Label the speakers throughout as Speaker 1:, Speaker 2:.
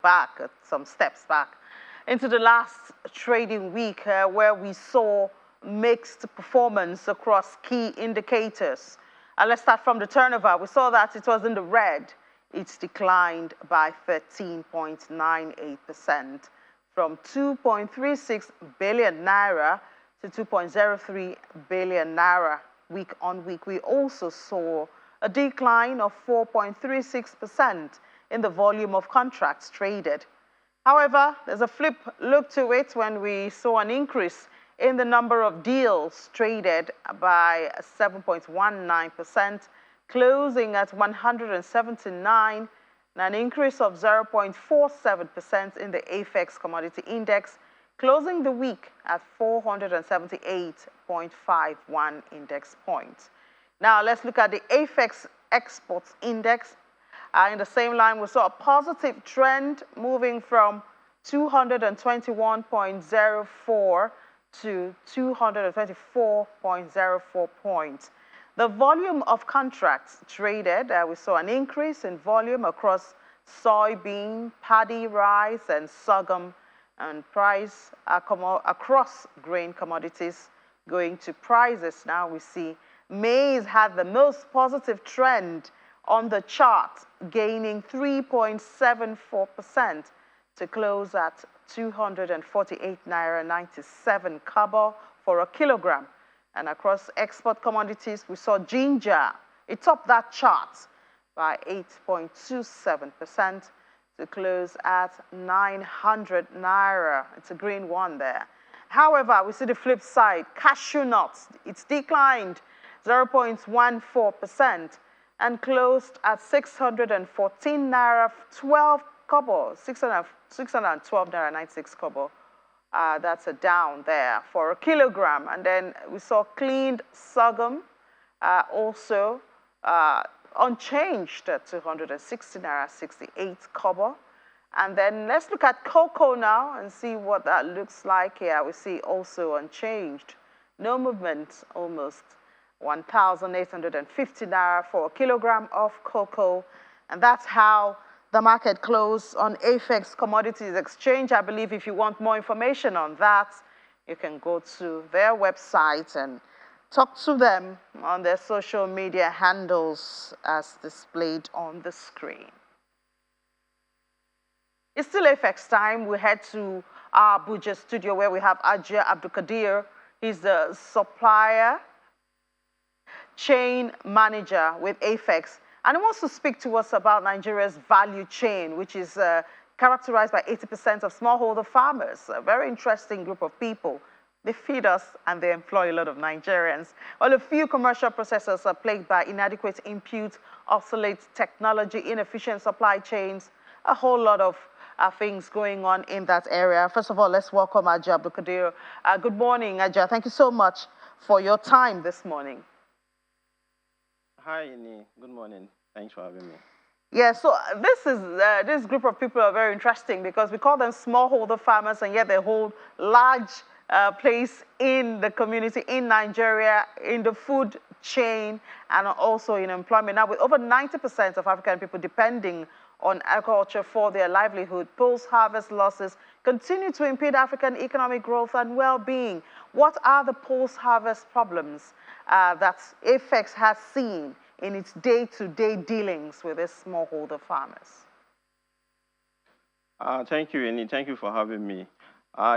Speaker 1: back, some steps back, into the last trading week where we saw mixed performance across key indicators. Let's start from the turnover. We saw that it was in the red. It's declined by 13.98% from 2.36 billion naira to 2.03 billion naira week on week. We also saw a decline of 4.36% in the volume of contracts traded. However, there's a flip look to it when we saw an increase in the number of deals traded by 7.19%, closing at 179, and an increase of 0.47% in the AFEX commodity index, closing the week at 478.51 index points. Now let's look at the AFEX exports index. In the same line, we saw a positive trend moving from 221.04 to 224.04 points. The volume of contracts traded, we saw an increase in volume across soybean, paddy, rice, and sorghum, and price across grain commodities. Going to prices now, we see maize had the most positive trend on the chart, gaining 3.74% to close at 248 naira 97 kobo for a kilogram. And across export commodities, we saw ginger. It topped that chart by 8.27% to close at 900 naira. It's a green one there. However, we see the flip side, cashew nuts. It's declined 0.14% and closed at 614 naira 12 kobo, 612 naira 96 kobo. That's a down there for a kilogram. And then we saw cleaned sorghum also unchanged at 260 naira 68 kobo. And then let's look at cocoa now and see what that looks like here. We see also unchanged, no movement, almost 1,850 naira for a kilogram of cocoa. And that's how the market closed on AFEX Commodities Exchange. I believe if you want more information on that, you can go to their website and talk to them on their social media handles as displayed on the screen. It's still AFEX time. We head to our Abuja studio where we have Ajia Abdulkadir. He's the supplier chain manager with AFEX. And he wants to speak to us about Nigeria's value chain, which is characterized by 80% of smallholder farmers, a very interesting group of people. They feed us and they employ a lot of Nigerians. While a few commercial processors are plagued by inadequate input, obsolete technology, inefficient supply chains, a whole lot of things going on in that area. First of all, let's welcome Ajia Abdulkadir. Good morning, Ajia. Thank you so much for your time this morning.
Speaker 2: Hi, Ini. Good morning. Thanks for having me.
Speaker 1: Yeah, so this group of people are very interesting because we call them smallholder farmers, and yet they hold large place in the community, in Nigeria, in the food chain, and also in employment. Now, with over 90% of African people depending on agriculture for their livelihood, post-harvest losses continue to impede African economic growth and well-being. What are the post-harvest problems that AFEX has seen in its day-to-day dealings with its smallholder farmers?
Speaker 2: Thank you, Annie. Thank you for having me.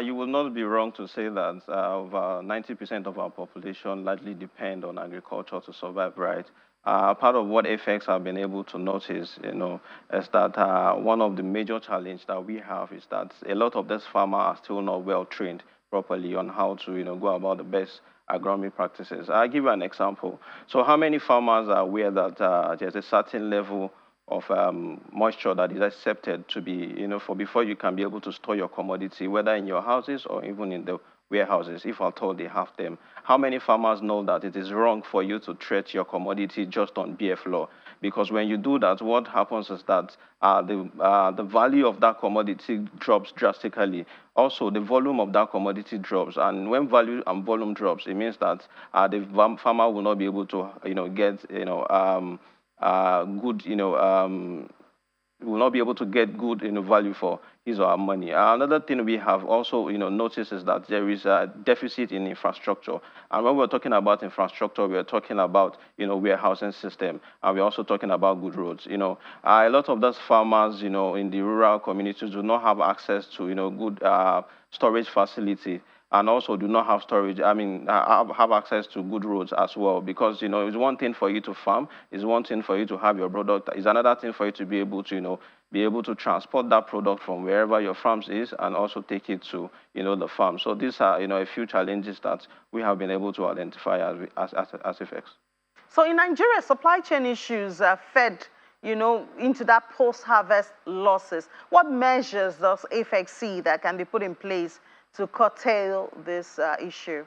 Speaker 2: You will not be wrong to say that over 90% of our population largely depend on agriculture to survive, right? Part of what AFEX have been able to notice, is that one of the major challenges that we have is that a lot of these farmers are still not well trained properly on how to, go about the best agronomy practices. I'll give you an example. So how many farmers are aware that there's a certain level of moisture that is accepted to be, for before you can be able to store your commodity, whether in your houses or even in the warehouses, if at all they have them? How many farmers know that it is wrong for you to treat your commodity just on BF law? Because when you do that, what happens is that the value of that commodity drops drastically. Also, the volume of that commodity drops, and when value and volume drops, it means that the farmer will not be able to, get, good, will not be able to get good value for his or her money. Another thing we have also noticed is that there is a deficit in infrastructure. And when we're talking about infrastructure, we're talking about warehousing system, and we're also talking about good roads. A lot of those farmers in the rural communities do not have access to good storage facility, and also do not have storage, have access to good roads as well. Because, it's one thing for you to farm, it's one thing for you to have your product, it's another thing for you to be able to transport that product from wherever your farms is and also take it to, the farm. So these are, a few challenges that we have been able to identify as AFEX.
Speaker 1: So in Nigeria, supply chain issues fed, into that post-harvest losses. What measures does AFEX see that can be put in place to curtail this issue?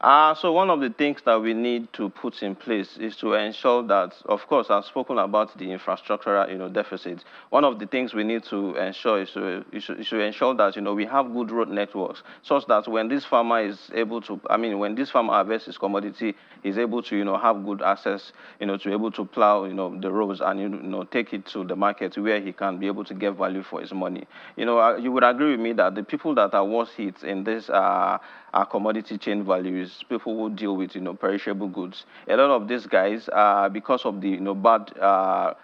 Speaker 2: So one of the things that we need to put in place is to ensure that, of course, I've spoken about the infrastructural, deficit. One of the things we need to ensure is to ensure that, we have good road networks, such that when this farmer is able to, when this farmer harvests his commodity, is able to, have good access, to able to plow, the roads and, take it to the market where he can be able to get value for his money. You would agree with me that the people that are worst hit in this our commodity chain values, people who deal with perishable goods. A lot of these guys, because of the bad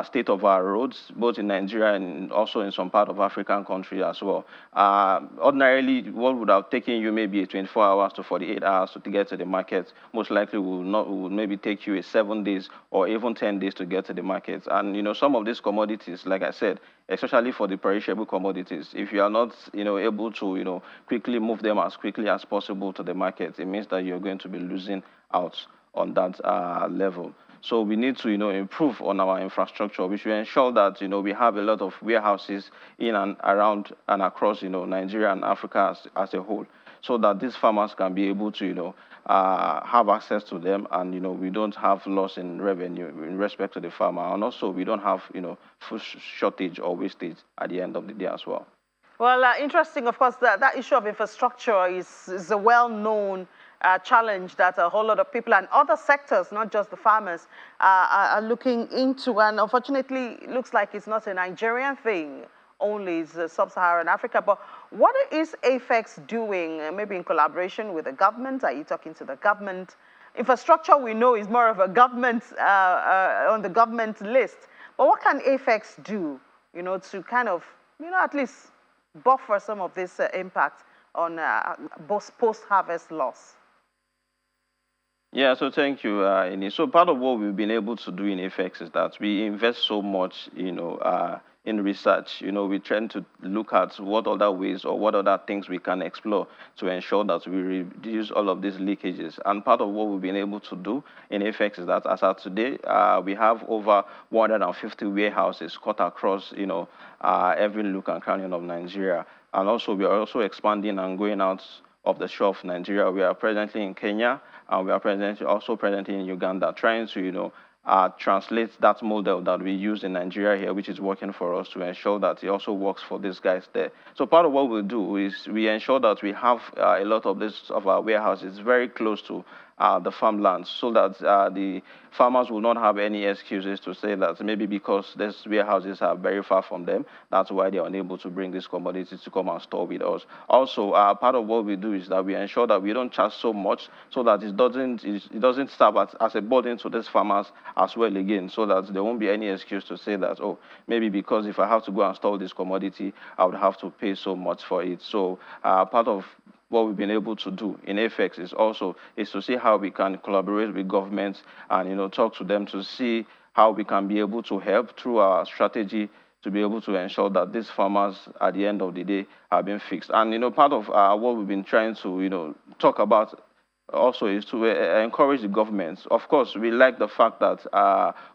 Speaker 2: state of our roads, both in Nigeria and also in some part of African countries as well. Ordinarily, what would have taken you maybe 24 hours to 48 hours to get to the market, most likely will maybe take you 7 days or even 10 days to get to the market. And some of these commodities, like I said, especially for the perishable commodities, if you are not able to quickly move them as quickly as possible to the market, it means that you're going to be losing out on that level. So we need to, improve on our infrastructure. We should ensure that, we have a lot of warehouses in and around and across, Nigeria and Africa as a whole, so that these farmers can be able to, have access to them, and, we don't have loss in revenue in respect to the farmer, and also we don't have, food shortage or wastage at the end of the day as well.
Speaker 1: Well, interesting, of course, that issue of infrastructure is a well-known challenge that a whole lot of people and other sectors, not just the farmers, are looking into. And unfortunately, it looks like it's not a Nigerian thing only, it's sub-Saharan Africa. But what is AFEX doing, maybe in collaboration with the government? Are you talking to the government? Infrastructure, we know, is more of a government, on the government list. But what can AFEX do, to kind of, at least buffer some of this impact on post-harvest loss?
Speaker 2: Yeah, so thank you, Ini. So part of what we've been able to do in AFEX is that we invest so much, in research. We try to look at what other ways or what other things we can explore to ensure that we reduce all of these leakages. And part of what we've been able to do in AFEX is that as of today, we have over 150 warehouses cut across, every nook and cranny of Nigeria. And also, we are also expanding and going out of the shore of Nigeria. We are presently in Kenya, and we are also presently in Uganda, trying to, translate that model that we use in Nigeria here, which is working for us, to ensure that it also works for these guys there. So part of what we do is we ensure that we have a lot of our warehouses very close to the farmlands, so that the farmers will not have any excuses to say that maybe because these warehouses are very far from them, that's why they are unable to bring these commodities to come and store with us. Also, part of what we do is that we ensure that we don't charge so much, so that it doesn't serve as a burden to these farmers as well again, so that there won't be any excuse to say that, oh, maybe because if I have to go and store this commodity, I would have to pay so much for it. So part of what we've been able to do in AFEX is to see how we can collaborate with governments and talk to them to see how we can be able to help through our strategy to be able to ensure that these farmers at the end of the day are being fixed. And part of what we've been trying to talk about also is to encourage the governments. Of course, we like the fact that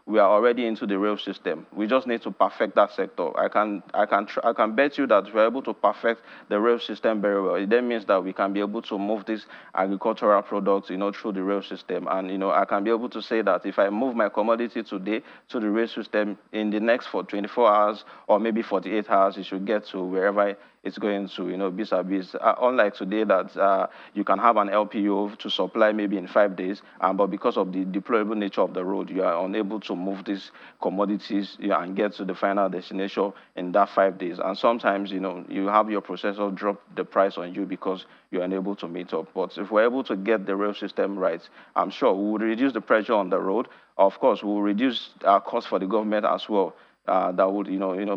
Speaker 2: we are already into the rail system. We just need to perfect that sector. I can bet you that we're able to perfect the rail system very well. It then means that we can be able to move these agricultural products, through the rail system. And I can be able to say that if I move my commodity today to the rail system, in the next 24 hours or maybe 48 hours, it should get to wherever it's going to, vis-a-vis. Unlike today that you can have an LPO to supply maybe in 5 days, but because of the deployable nature of the road, you are unable to move these commodities and get to the final destination in that 5 days. And sometimes, you have your processor drop the price on you because you're unable to meet up. But if we're able to get the rail system right, I'm sure we will reduce the pressure on the road. Of course, we will reduce our cost for the government as well. That would,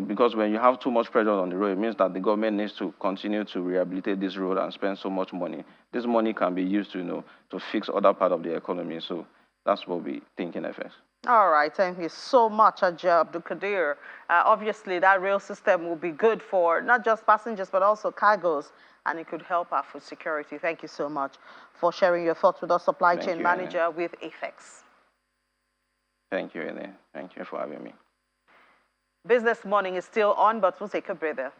Speaker 2: because when you have too much pressure on the road, it means that the government needs to continue to rehabilitate this road and spend so much money. This money can be used to fix other part of the economy. So that's what we think in AFEX.
Speaker 1: All right, thank you so much, Abdul Kadir. Obviously, that rail system will be good for not just passengers, but also cargoes, and it could help our food security. Thank you so much for sharing your thoughts with our supply chain manager with AFEX.
Speaker 2: Thank you, Elaine. Thank you for having me.
Speaker 1: Business Morning is still on, but we'll take a breather.